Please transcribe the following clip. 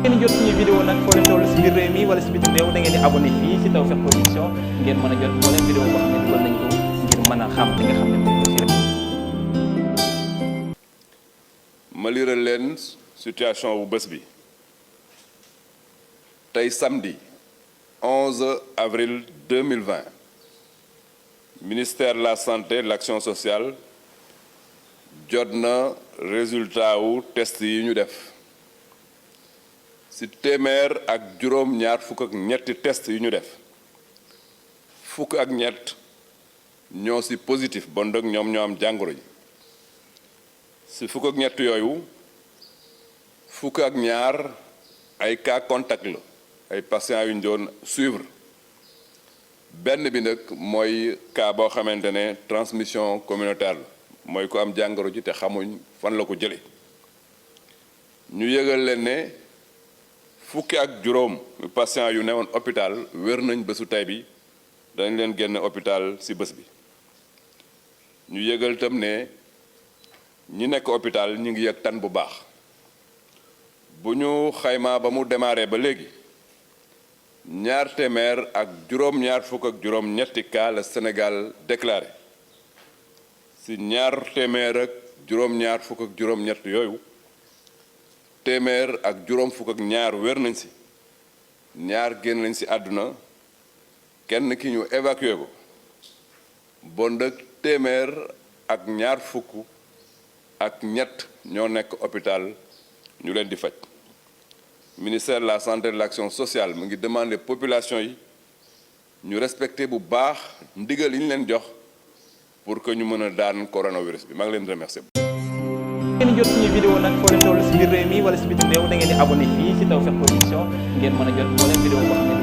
ngeen jot suñu vidéo nag foo leen toll si biir réew mi wala si bitim réew da ngeen di abonné fii si Tawfekh Production ngeen mën a jot moo leen vidéo boo xam ne dugal nañ ko ngir mën a xam li nga xam ne moom la rek. ma liral leen situation bu bés bi tey samedi 11 avril 2020 ministère de la santé et de l'action sociale jot na résultat wu test yi ñu def ci téeméer ak juróom ñaar fukk ak ñetti test yu ñu def fukk ak ñett ñoo ci positif bon dëgg ñoom ñoo am jàngoro ji ci fukk ak ñett yooyu fukk ak ñaar ay cas contact la ay patients yu ñu doon suivre benn bi nag mooy cas boo xamante ne transmission communautaire la mooy ko am jàngoro ji te xamuñ fan la ko jële ñu yëgal leen ne fukki ak juróom patients yu newoon hôpital wér nañ bésu tey bi dañ leen génn hôpital ci bés bi ñu yëgal tam ne ñi nekk hôpital ñu ngi yëg tan bu baax bu ñu xaymaa ba mu démarré ba léegi ñaar téeméer ak juróom-ñaar fukk ak juróom-ñetti cas la Sénégal déclaré ci ñaar téeméer ak juróom-ñaar fukk ak juróom-ñett yooyu téeméer ak juróom fukk ak ñaar wér nañ ci ñaar génn nañ ci àdduna kenn ki ñu évacué ko bon nag téeméer ak ñaar fukk ak ñett ñoo nekk hôpital ñu leen di faj ministère de la santé et de l'action sociale mu ngi demander population yi ñu respecter bu baax ndigal yi ñu leen jox pour que ñu mën a daan coronavirus bi maa ngi leen di remercier. ngeen jot suñu vidéo nag foo leen toll si biir réew mi wala si bitim réew da ngeen di abonné fii si Tawfekh Production ngeen mën a jot moo leen vidéo boo xam ne